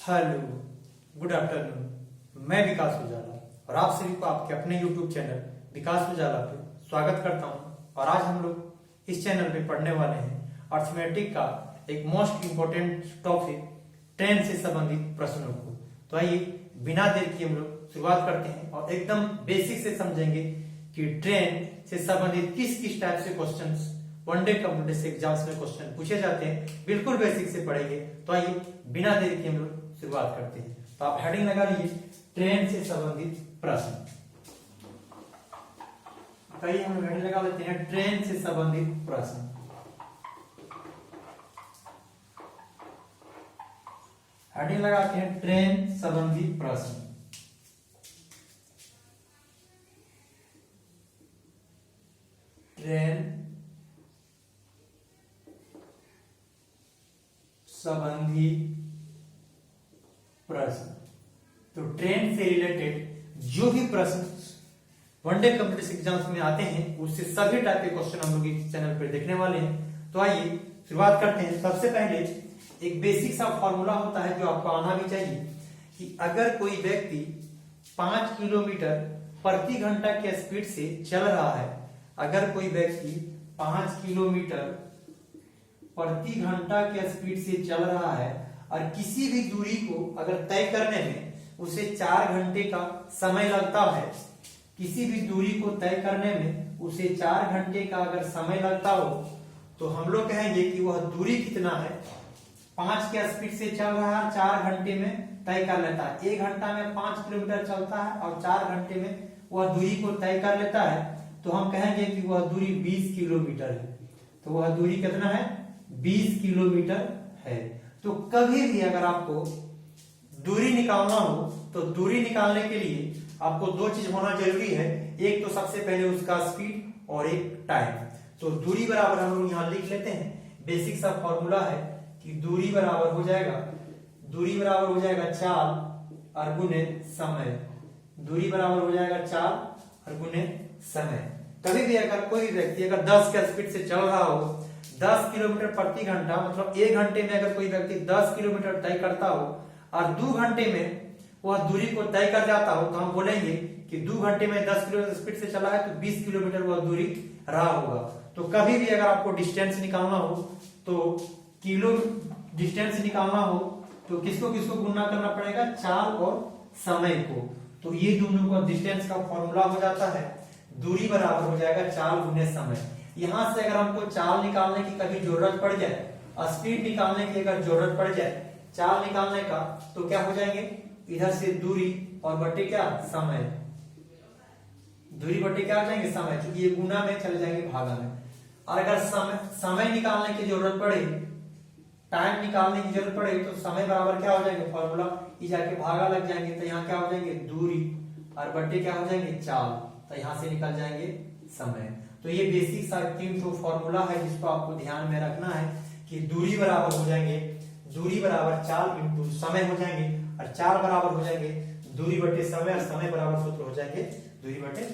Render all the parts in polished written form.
Hello, good afternoon. मैं विकास उजाला और आप सभी को आपके अपने यूट्यूब चैनल विकास उजाला पे स्वागत करता हूं। और आज हम लोग इस चैनल पे पढ़ने वाले हैं अर्थमेटिक का एक मोस्ट इंपोर्टेंट टॉपिक, ट्रेन से संबंधित प्रश्नों को। तो आइए बिना देर किए हम लोग शुरुआत करते हैं और एकदम बेसिक से समझेंगे कि ट्रेन से संबंधित किस किस टाइप से क्वेश्चन वनडे कम्युनिटी से एग्जाम्स में क्वेश्चन पूछे जाते हैं। बिल्कुल बेसिक से पढ़ेंगे। तो आइए बिना देर किए हम लोग शुरुआत करते हैं। तो आप हेडिंग लगा लीजिए, ट्रेन से संबंधित प्रश्न। तो आइए हम हेडिंग लगा लेते हैं, ट्रेन से संबंधित प्रश्न। हेडिंग लगाते हैं, ट्रेन संबंधित प्रश्न। ट्रेन संबंधी प्रश्न। तो ट्रेन से रिलेटेड जो भी प्रश्न वनडे कम्पिटिटिव एग्जाम्स में आते हैं उससे सभी टाइप के क्वेश्चन हम लोग इस चैनल पर देखने वाले हैं। तो आइए शुरुआत करते हैं। सबसे पहले एक बेसिक सा फॉर्मूला होता है जो आपको आना भी चाहिए कि अगर कोई व्यक्ति 5 किलोमीटर प्रति घंटा के स्पीड से चल रहा है, अगर कोई व्यक्ति 5 किलोमीटर प्रति घंटा के स्पीड से चल रहा है और किसी भी दूरी को अगर तय करने में उसे 4 घंटे का समय लगता है, किसी भी दूरी को तय करने में उसे 4 घंटे का अगर समय लगता हो, तो हम लोग कहेंगे कि वह दूरी कितना है। 5 के स्पीड से चल रहा है, 4 घंटे में तय कर लेता है। 1 घंटा में 5 किलोमीटर चलता है और 4 घंटे में वह दूरी को तय कर लेता है, तो हम कहेंगे कि वह दूरी 20 किलोमीटर है। तो वह दूरी कितना है? 20 किलोमीटर है। तो कभी भी अगर आपको दूरी निकालना हो तो दूरी निकालने के लिए आपको दो चीज होना जरूरी है। एक तो सबसे पहले उसका स्पीड और एक टाइम। तो दूरी बराबर हम लोग यहां लिख लेते हैं। बेसिक सा फॉर्मूला है कि दूरी बराबर हो जाएगा चाल और गुने समय। दूरी बराबर हो जाएगा चाल और गुने समय। कभी भी अगर कोई व्यक्ति अगर 10 के स्पीड से चल रहा हो, 10 किलोमीटर प्रति घंटा, मतलब 1 घंटे में अगर कोई व्यक्ति 10 किलोमीटर तय करता हो और 2 घंटे में वह दूरी को तय कर जाता हो, तो हम बोलेंगे कि 2 घंटे में 10 किलोमीटर स्पीड से चला है तो 20 किलोमीटर वह दूरी रहा होगा। तो कभी भी अगर आपको डिस्टेंस निकालना हो तो किलो डिस्टेंस निकालना हो तो किसको किसको गुणा करना पड़ेगा? चाल और समय को। तो ये दोनों का डिस्टेंस का फॉर्मूला हो जाता है, दूरी बराबर हो जाएगा चाल गुने समय। यहां से अगर हमको चाल निकालने की कभी जरूरत पड़ जाए, स्पीड निकालने की अगर जरूरत पड़ जाए, चाल निकालने का, तो क्या हो जाएंगे? इधर से दूरी और बटे क्या? समय। दूरी बटे क्या हो जाएंगे? समय। क्योंकि ये गुना में चले जाएंगे भागा में। और अगर समय निकालने की जरूरत पड़े, टाइम निकालने की जरूरत पड़े, तो समय बराबर क्या हो जाएंगे? फॉर्मूला ये जाके भागा लग जाएंगे, तो यहाँ क्या हो जाएंगे? दूरी और बटे क्या हो जाएंगे? चाल। तो यहां से निकल जाएंगे समय। तो ये बेसिक सा 3 फॉर्मूला है जिसको आपको ध्यान में रखना है कि दूरी बराबर हो जाएंगे, दूरी बराबर चाल इंटू समय हो जाएंगे, और चाल बराबर हो जाएंगे दूरी बटे समय, और समय बराबर सूत्र हो जाएंगे दूरी बटे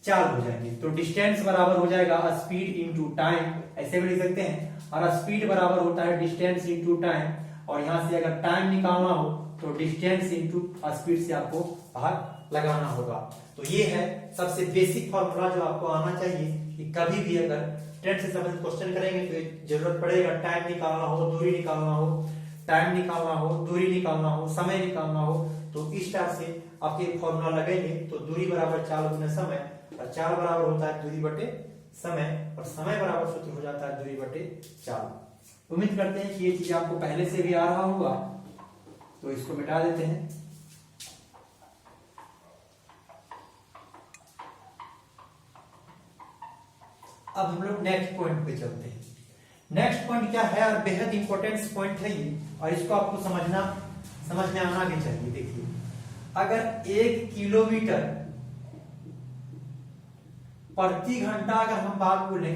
चाल हो जाएंगे। तो डिस्टेंस बराबर हो जाएगा स्पीड इंटू टाइम, ऐसे भी लिख सकते हैं। और स्पीड बराबर होता है डिस्टेंस इंटू टाइम, और यहां से अगर टाइम निकालना हो तो डिस्टेंस इंटू स्पीड से आपको भाग लगाना होगा। तो ये है सबसे बेसिक फॉर्मूला जो आपको आना चाहिए कि कभी भी अगर ट्रेन से संबंधित क्वेश्चन करेंगे तो जरूरत पड़ेगा टाइम निकालना हो, दूरी निकालना हो, टाइम निकालना हो, दूरी निकालना हो, समय निकालना हो, तो इस टाइप से आपके फॉर्मूला लगेंगे। तो दूरी बराबर चाल गुने समय, और चाल बराबर होता है दूरी बटे समय, और समय बराबर सूत्र हो जाता है दूरी बटे चाल। उम्मीद करते हैं कि ये चीज आपको पहले से भी आ रहा होगा, तो इसको मिटा देते हैं। अब हम लोग नेक्स्ट पॉइंट पे चलते हैं। नेक्स्ट पॉइंट क्या है, और बेहद इंपॉर्टेंट पॉइंट है ये, और इसको आपको समझ में आना भी चाहिए। देखिए, अगर 1 किलोमीटर प्रति घंटा अगर हम बात बोले,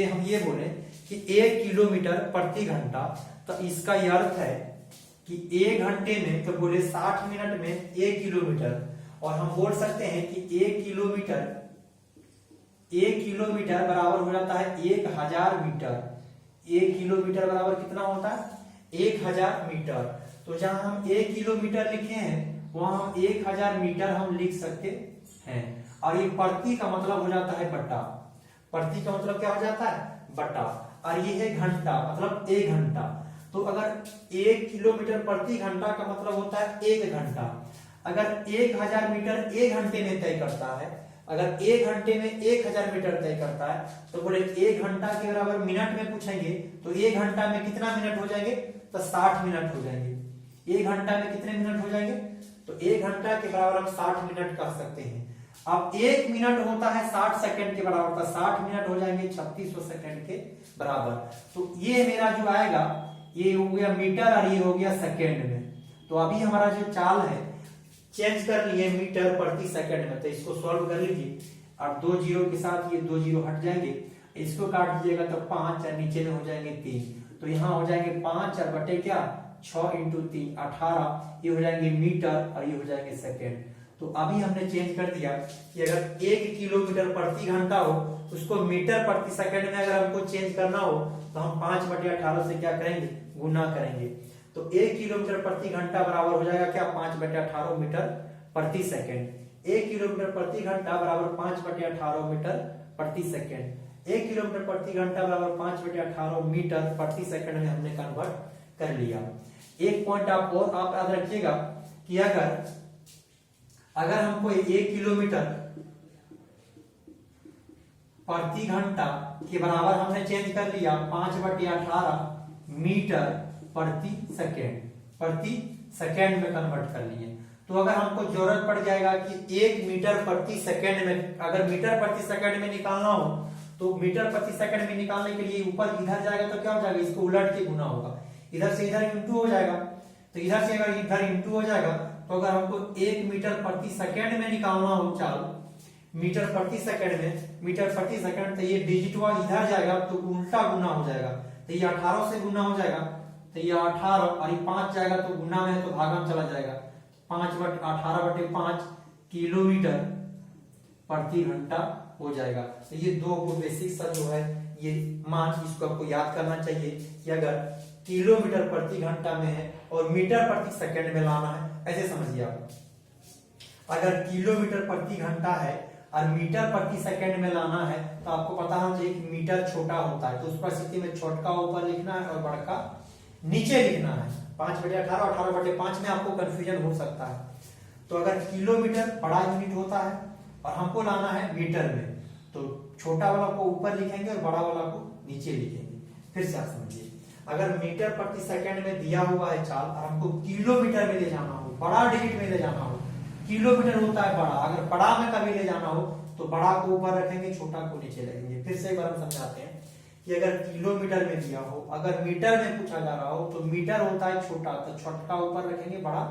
हम ये बोले कि 1 किलोमीटर प्रति घंटा, तो इसका ये अर्थ है कि 1 घंटे में, तो बोले 60 मिनट में 1 किलोमीटर, और हम बोल सकते हैं कि 1 किलोमीटर बराबर हो जाता है 1000 मीटर। 1 किलोमीटर बराबर कितना होता है? 1000 मीटर। तो जहां हम 1 किलोमीटर लिखे हैं वहां हम 1000 मीटर हम लिख सकते हैं। और ये प्रति का मतलब हो जाता है बटा, प्रति का मतलब क्या हो जाता है बटा, और ये है घंटा मतलब 1 घंटा। तो अगर 1 किलोमीटर प्रति घंटा का मतलब होता है 1 घंटा। अगर 1000 मीटर 1 घंटे में तय करता है, अगर 1 घंटे में 1000 मीटर तय करता है, तो बोले 1 घंटा के बराबर मिनट में पूछेंगे तो 1 घंटा में कितना मिनट हो जाएंगे, तो 60 मिनट हो जाएंगे। 1 घंटा में कितने मिनट हो जाएंगे, तो 1 घंटा के बराबर हम 60 मिनट कह सकते हैं। अब 1 मिनट होता है 60 सेकंड के बराबर, तो 60 मिनट हो जाएंगे 3600 सेकंड के बराबर। तो ये मेरा जो आएगा ये हो गया मीटर और ये हो गया सेकंड में। तो अभी हमारा जो चाल है चेंज कर लिए मीटर प्रति सेकंड में, तो इसको सॉल्व कर लीजिए। और 2 जीरो के साथ ये 2 जीरो हट जाएंगे, इसको काट दीजिएगा तो 5 और नीचे में हो जाएंगे 3। तो यहाँ हो जाएंगे 5 और बटे क्या 6 इंटू 3 18, ये हो जाएंगे मीटर और ये हो जाएंगे सेकेंड। तो अभी हमने चेंज कर दिया कि अगर 1 किलोमीटर प्रति घंटा हो उसको मीटर प्रति सेकंड में अगर हमको चेंज करना हो तो हम 5 बटे 18 से क्या करेंगे गुना करेंगे। तो 1 किलोमीटर प्रति घंटा बराबर हो जाएगा क्या 5 बटे 18 मीटर प्रति सेकंड। 1 किलोमीटर प्रति घंटा बराबर 5 बटे 18 मीटर प्रति सेकंड। 1 किलोमीटर प्रति घंटा बराबर 5 बटे 18 मीटर प्रति सेकंड में हमने कन्वर्ट कर लिया। एक पॉइंट आप और आप याद रखिएगा कि अगर हमको 1 किलोमीटर प्रति घंटा के बराबर हमने चेंज कर लिया 5 बटे 18 मीटर प्रति सेकेंड में कन्वर्ट कर लिए। तो अगर हमको जरूरत पड़ जाएगा कि 1 मीटर प्रति सेकेंड में, अगर मीटर प्रति सेकेंड में निकालना हो तो मीटर प्रति सेकेंड में निकालने के लिए ऊपर इधर जाएगा तो क्या हो जाएगा, इसको उलट के गुना होगा, इधर से इधर इंटू हो जाएगा। तो इधर से अगर इधर इंटू हो जाएगा तो अगर हमको 1 मीटर प्रति सेकेंड में निकालना हो चाल मीटर प्रति सेकेंड, तो ये डिजिट इधर जाएगा तो उल्टा गुना हो जाएगा। तो ये 18 से गुना हो जाएगा, तो ये 18 और ये 5 जाएगा तो गुना में है तो भागा में चला जाएगा। 5 बटे 18 बटे 5 किलोमीटर प्रति घंटा हो जाएगा। तो ये दो को बेसिक सा जो है ये मान, इसको आपको याद करना चाहिए कि अगर किलोमीटर प्रति घंटा में है और मीटर प्रति सेकंड में लाना है, ऐसे समझिए आप। अगर किलोमीटर प्रति घंटा है और मीटर प्रति सेकंड में लाना है तो आपको पता होना चाहिए कि मीटर छोटा होता है, तो उस परिस्थिति में छोटका ऊपर लिखना है और बड़का नीचे लिखना है। 5 बटे 18 18 बटे 5 में आपको कंफ्यूजन हो सकता है। तो अगर किलोमीटर बड़ा यूनिट होता है और हमको लाना है मीटर में, तो छोटा वाला को ऊपर लिखेंगे और बड़ा वाला को नीचे लिखेंगे। फिर से आप समझिए, अगर मीटर प्रति सेकंड में दिया हुआ है चाल और हमको किलोमीटर में ले जाना हो, बड़ा डिजिट में ले जाना हो, किलोमीटर होता है बड़ा, अगर बड़ा में कभी ले जाना हो तो बड़ा को ऊपर रखेंगे, छोटा को नीचे रखेंगे। फिर से एक बार हम समझाते हैं कि अगर किलोमीटर में दिया हो, अगर मीटर में पूछा जा रहा हो तो मीटर होता है छोटा, तो छोटा ऊपर रखेंगे, बड़ा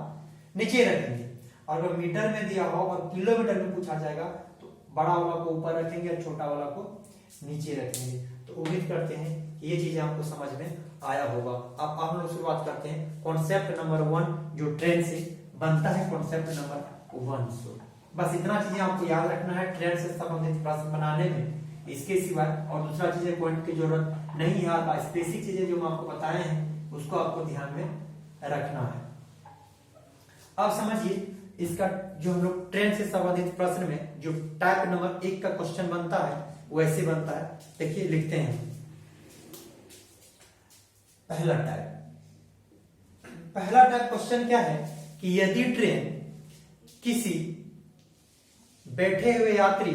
नीचे रखेंगे। और अगर मीटर में दिया हो और किलोमीटर में पूछा जाएगा तो बड़ा वाला को ऊपर रखेंगे और छोटा वाला को नीचे रखेंगे। तो उम्मीद करते हैं ये चीजें आपको समझ में आया होगा। अब हम लोग शुरुआत करते हैं कॉन्सेप्ट नंबर 1 जो ट्रेन से बनता है, कॉन्सेप्ट नंबर 1। बस इतना चीजें आपको याद रखना है ट्रेन से संबंधित प्रश्न बनाने में। इसके सिवाय और दूसरा चीजें पॉइंट की जरूरत नहीं है। आप बेसिक चीजें जो मैं आपको बताए हैं उसको आपको ध्यान में रखना है। अब समझिए इसका जो हम लोग ट्रेन से संबंधित प्रश्न में जो टाइप नंबर 1 का क्वेश्चन बनता है वो ऐसे बनता है। देखिए लिखते हैं पहला टाइप क्वेश्चन क्या है कि यदि ट्रेन किसी बैठे हुए यात्री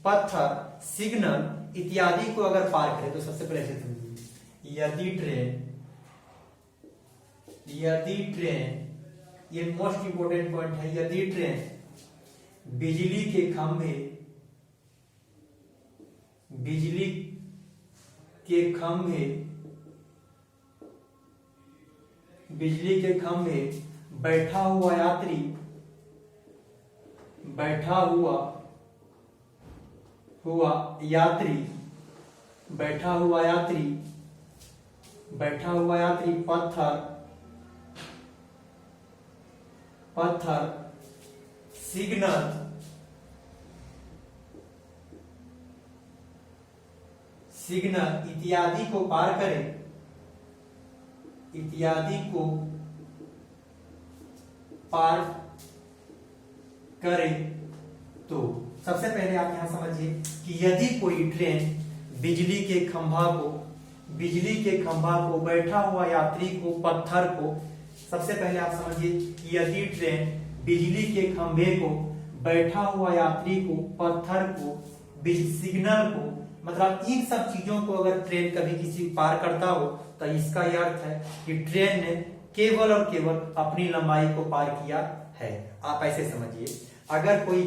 पत्थर, सिग्नल इत्यादि को अगर पार करे, तो सबसे पहले समझिए यदि ट्रेन ये मोस्ट इंपोर्टेंट पॉइंट है, यदि ट्रेन बिजली के खंभे बैठा हुआ यात्री पत्थर सिग्नल इत्यादि को पार करे तो सबसे पहले आप यहां समझिए कि यदि कोई ट्रेन बिजली के खंभा को बैठा हुआ यात्री को पत्थर को, सबसे पहले आप समझिए कि यदि ट्रेन बिजली के खंभे को, बैठा हुआ यात्री को, पत्थर को, सिग्नल को, मतलब इन सब चीजों को अगर ट्रेन कभी किसी पार करता हो तो इसका यह अर्थ है कि ट्रेन ने केवल और केवल अपनी लंबाई को पार किया है। आप ऐसे समझिए, अगर कोई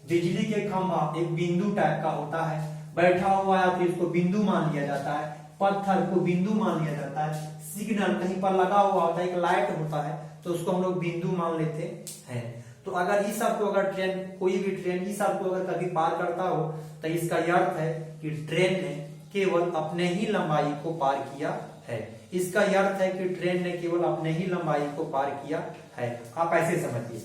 बिजली के खंभा एक बिंदु टाइप का होता है, बैठा हुआ यात्री उसको बिंदु मान लिया जाता है, पत्थर को बिंदु मान लिया जाता है, सिग्नल कहीं पर लगा हुआ होता है, एक लाइट होता है तो उसको हम लोग बिंदु मान लेते हैं। तो अगर इस सब को अगर कोई भी ट्रेन इस सब को अगर कभी पार करता हो तो इसका अर्थ है कि ट्रेन ने केवल अपने ही लंबाई को पार किया है। इसका अर्थ है कि ट्रेन ने केवल अपने ही लंबाई को पार किया है। आप ऐसे समझिए,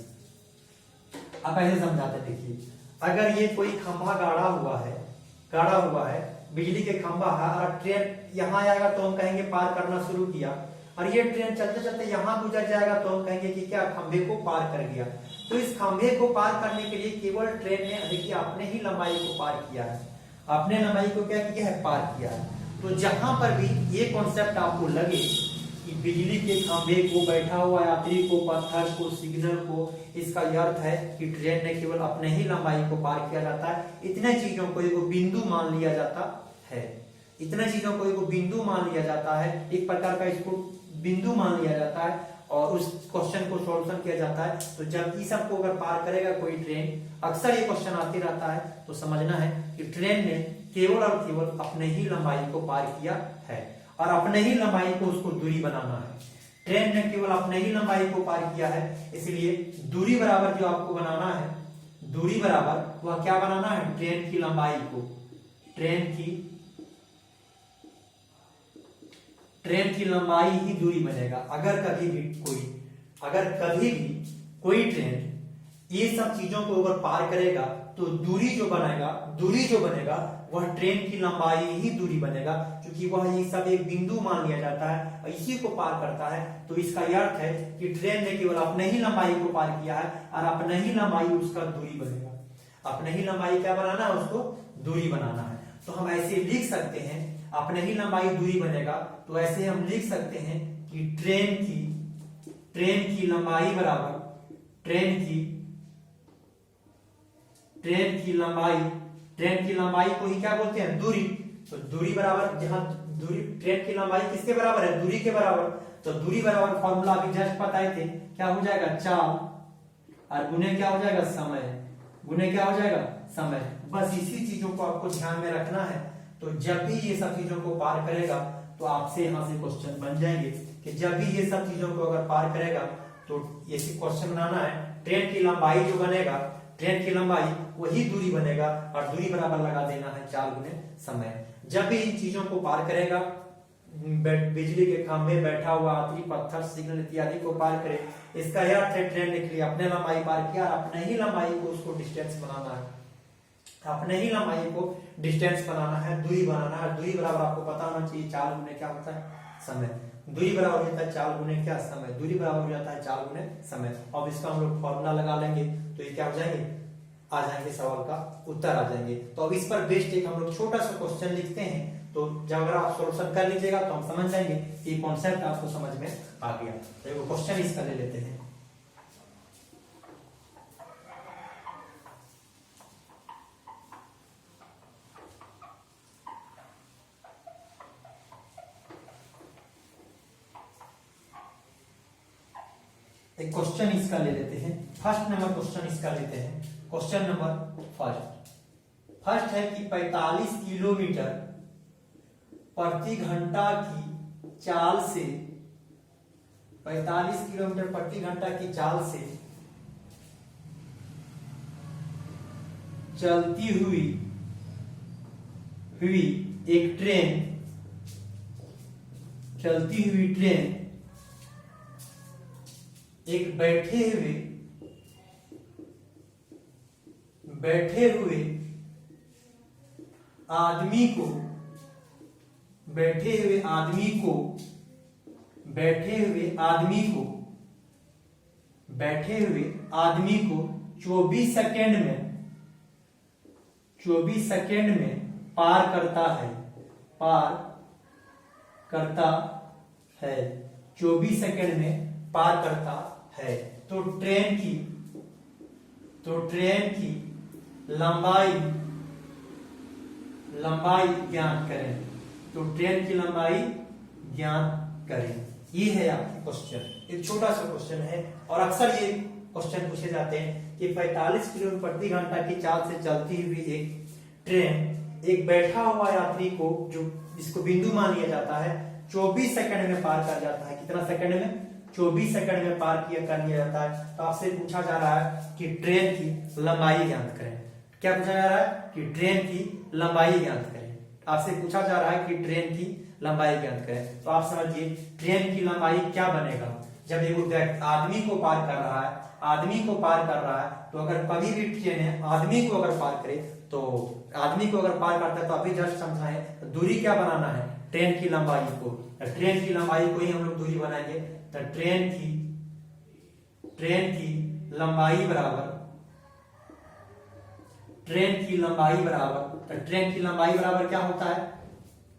आप ऐसे समझाते देखिए, अगर ये कोई खंभा गाड़ा हुआ है बिजली के खंभा है और ट्रेन यहाँ आएगा तो हम कहेंगे पार करना शुरू किया, और ये ट्रेन चलते चलते यहाँ गुजर जाएगा तो हम कहेंगे कि क्या खंभे को पार कर गया। तो इस खंभे को पार करने के लिए केवल ट्रेन ने देखिए अपने ही लंबाई को पार किया है, अपने लंबाई को क्या किया है, पार किया है। तो जहां पर भी ये कॉन्सेप्ट आपको लगे कि बिजली के खंभे को, बैठा हुआ यात्री को, पत्थर को, सिग्नल को, इसका अर्थ है कि ट्रेन ने केवल अपने ही लंबाई को पार किया जाता है। इतने चीजों को एक बिंदु मान लिया जाता है, इतने चीजों को एक बिंदु मान लिया जाता है, एक प्रकार का इसको बिंदु मान लिया जाता है और उस क्वेश्चन को सॉल्यूशन किया जाता है। तो जब इस सब को अगर पार करेगा कोई ट्रेन, अक्सर ये क्वेश्चन आते रहता है, तो समझना है कि ट्रेन ने केवल और केवल अपने ही लंबाई को पार किया है, और अपने ही लंबाई को उसको दूरी बनाना है। ट्रेन ने केवल अपने ही लंबाई को पार किया है, इसलिए दूरी बराबर जो आपको बनाना है, दूरी बराबर वह क्या बनाना है, ट्रेन की लंबाई को, ट्रेन की लंबाई ही दूरी बनेगा। अगर कभी भी कोई ट्रेन ये सब चीजों को अगर पार करेगा तो दूरी जो बनेगा वह ट्रेन की लंबाई ही दूरी बनेगा, क्योंकि वह ये सब एक बिंदु मान लिया जाता है और इसी को पार करता है। तो इसका अर्थ है कि ट्रेन ने केवल अपने ही लंबाई को पार किया है और अपने ही लंबाई उसका दूरी बनेगा। अपने ही लंबाई क्या बनाना है, उसको दूरी बनाना है। तो हम ऐसे लिख सकते हैं, अपने ही लंबाई दूरी बनेगा, तो ऐसे हम लिख सकते हैं कि ट्रेन की लंबाई बराबर ट्रेन की लंबाई को ही क्या बोलते हैं, दूरी। तो दूरी बराबर, जहां दूरी, ट्रेन की लंबाई किसके बराबर है, दूरी के बराबर। तो दूरी बराबर फॉर्मूला अभी जस्ट बताए थे, क्या हो जाएगा, चाल, और गुने क्या हो जाएगा, समय। बस इसी चीजों को आपको ध्यान में रखना है। तो जब भी ये सब चीजों को पार करेगा तो आपसे यहां से क्वेश्चन बन जाएंगे कि जब भी ये सब चीजों को अगर पार करेगा तो ऐसी क्वेश्चन बनाना है, ट्रेन की लंबाई जो बनेगा, ट्रेन की लंबाई वही दूरी बनेगा और दूरी बराबर लगा देना है 4 गुने समय। जब भी इन चीजों को पार करेगा, बिजली के खंभे, बैठा हुआ यात्री, पत्थर, सिग्नल इत्यादि को पार करे, इसका अर्थ है ट्रेन ने के लिए अपने लंबाई पार किया, अपने ही लंबाई को उसको डिस्टेंस बनाना है, अपने ही लंबाई को डिस्टेंस बनाना है, दूरी बनाना है। दूरी बराबर आपको पता होना चाहिए 4 गुने क्या होता है, समय। दूरी बराबर हो जाता है 4 गुने क्या, समय। दूरी बराबर हो जाता है 4 गुने समय। अब इसका हम लोग फॉर्मूला लगा लेंगे तो ये क्या हो जाएंगे, आ जाएंगे, सवाल का उत्तर आ जाएंगे। तो अब इस पर बेस्ड एक हम लोग छोटा सा क्वेश्चन लिखते हैं, तो जब अगर आप सॉल्यूशन कर लीजिएगा तो हम समझ जाएंगे कि कॉन्सेप्ट आपको समझ में आ गया। तो क्वेश्चन इसका ले लेते हैं। एक क्वेश्चन इसका ले लेते हैं, फर्स्ट नंबर क्वेश्चन इसका लेते हैं। क्वेश्चन नंबर फर्स्ट है कि 45 किलोमीटर प्रति घंटा की चाल से, 45 किलोमीटर प्रति घंटा की चाल से चलती हुई एक ट्रेन, एक बैठे हुए आदमी को बैठे हुए आदमी को 24 सेकेंड में पार करता है 24 सेकेंड में पार करता है। तो ट्रेन की लंबाई ज्ञात करें। तो ट्रेन की लंबाई ज्ञात करें। ये है आपकी क्वेश्चन। एक छोटा सा क्वेश्चन है और अक्सर ये क्वेश्चन पूछे जाते हैं कि 45 किलोमीटर प्रति घंटा की चाल से चलती हुई एक ट्रेन एक बैठा हुआ यात्री को, जो जिसको बिंदु मान लिया जाता है, 24 सेकंड में पार कर जाता है। कितना सेकंड में? 24 सेकंड में पार कर लिया जाता है। तो आपसे पूछा जा रहा है कि ट्रेन की लंबाई ज्ञात करें। क्या पूछा जा रहा है? कि ट्रेन की लंबाई ज्ञात करें। आपसे पूछा जा रहा है कि ट्रेन की लंबाई ज्ञात करें। तो आप समझिए ट्रेन की लंबाई क्या बनेगा। जब एक व्यक्ति आदमी को पार कर रहा है, तो अगर कभी भी ट्रेन है आदमी को अगर पार करे, तो आदमी को अगर पार करता है तो अभी जस्ट समझाएं, तो दूरी क्या बनाना है? ट्रेन की लंबाई को। ट्रेन की लंबाई को ही हम लोग दूरी बनाएंगे। तो ट्रेन की लंबाई बराबर क्या होता है?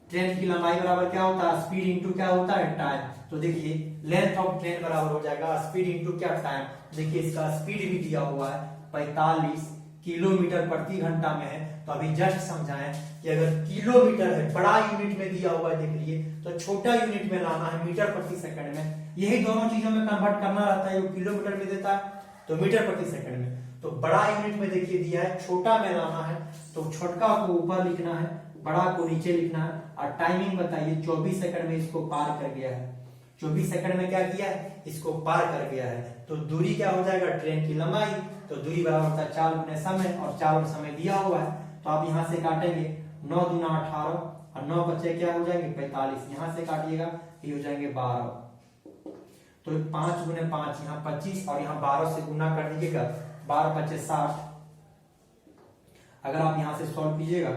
ट्रेन की लंबाई बराबर क्या होता है? स्पीड इंटू क्या होता है? टाइम। तो देखिए लेंथ ऑफ ट्रेन बराबर हो जाएगा स्पीड इंटू क्या? टाइम। देखिए इसका स्पीड भी दिया हुआ है 45 किलोमीटर प्रति घंटा में है। तो अभी जस्ट समझाएं कि अगर किलोमीटर है, बड़ा यूनिट में दिया हुआ है, देख लिए, तो छोटा यूनिट में लाना है मीटर प्रति सेकंड में। यही दोनों चीजों में कन्वर्ट करना रहता है। वो किलोमीटर में देता है तो मीटर प्रति सेकंड में। तो बड़ा यूनिट में देखिए दिया है, छोटा में लाना है तो छोटका को ऊपर लिखना है, बड़ा को नीचे लिखना है। और टाइमिंग बताइए, 24 सेकंड में इसको पार कर गया है। 24 सेकंड में क्या किया है? इसको पार कर गया है। तो दूरी क्या हो जाएगा? ट्रेन की लंबाई। तो दूरी बराबर होता है 4 गुने समय, और 4 और समय दिया हुआ है। तो आप यहाँ से काटेंगे 9 दूना 18 और 9 बचे क्या हो जाएंगे? 45। यहाँ से काटिएगा, ये हो जाएंगे 12। तो 5 गुने 5 यहाँ 25 और यहाँ 12 से गुना कर दीजिएगा, 12 बचे 60। अगर आप यहाँ से सॉल्व कीजिएगा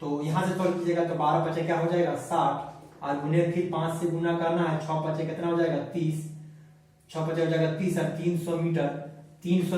तो यहाँ से सॉल्व कीजिएगा तो 12 बचे क्या हो जाएगा? 60 और गुने फिर 5 से गुना करना है, 6 बचे कितना हो जाएगा? 30। 6 बचे हो जाएगा 30 और 300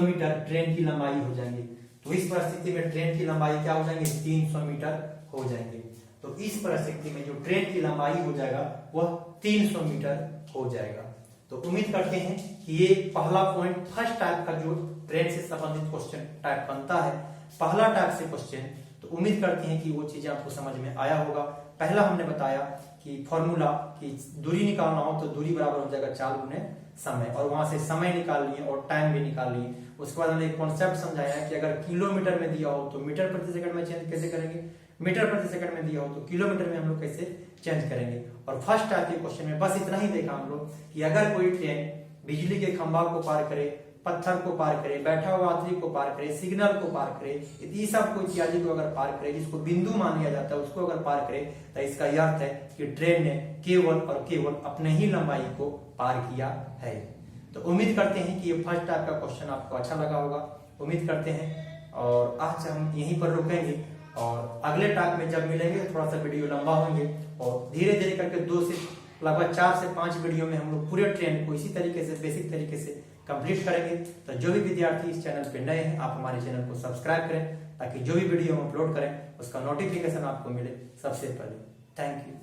मीटर ट्रेन की लंबाई हो जाएंगे। तो इस परिस्थिति में ट्रेन की लंबाई क्या हो जाएंगे? 300 मीटर हो जाएंगे। तो इस परिस्थिति में जो ट्रेन की लंबाई हो जाएगा वह 300 मीटर हो जाएगा। तो उम्मीद करते हैं कि ये पहला पॉइंट, फर्स्ट टाइप का जो ट्रेन से संबंधित क्वेश्चन टाइप बनता है, पहला टाइप से क्वेश्चन, तो उम्मीद करते हैं कि वो चीजें आपको समझ में आया होगा। पहला हमने बताया कि फॉर्मूला कि दूरी निकालना हो तो दूरी बराबर हो जाएगा 4 गुने समय, और वहां से समय निकाल लिए और टाइम भी निकाल लिए। उसके बाद हमने एक कॉन्सेप्ट समझाया कि अगर किलोमीटर में दिया हो तो मीटर प्रति सेकंड में चेंज कैसे करेंगे, मीटर प्रति सेकंड में दिया हो तो किलोमीटर में हम लोग कैसे चेंज करेंगे। और फर्स्ट टाइप के क्वेश्चन में बस इतना ही देखा हम लोग कि अगर कोई ट्रेन बिजली के खंभा को पार करे, पत्थर को पार करे, बैठा हुआ यात्री को पार करे, सिग्नल को पार करे, ये सब को इत्यादि को अगर पार करे, जिसको बिंदु मान लिया जाता है, उसको अगर पार करे, तो इसका अर्थ है कि ट्रेन ने केवल और केवल अपने ही लंबाई को पार किया है। तो उम्मीद करते हैं कि ये फर्स्ट टाइप का क्वेश्चन आपको अच्छा लगा होगा, उम्मीद करते हैं। और आज हम यहीं पर रुकेंगे और अगले टाइप में जब मिलेंगे तो थोड़ा सा वीडियो लंबा होंगे और धीरे धीरे करके 2 से लगभग 4 से 5 वीडियो में हम लोग पूरे ट्रेन को इसी तरीके से, बेसिक तरीके से कंप्लीट करेंगे। तो जो भी विद्यार्थी इस चैनल पे नए हैं, आप हमारे चैनल को सब्सक्राइब करें ताकि जो भी वीडियो हम अपलोड करें उसका नोटिफिकेशन आपको मिले सबसे पहले। Thank you.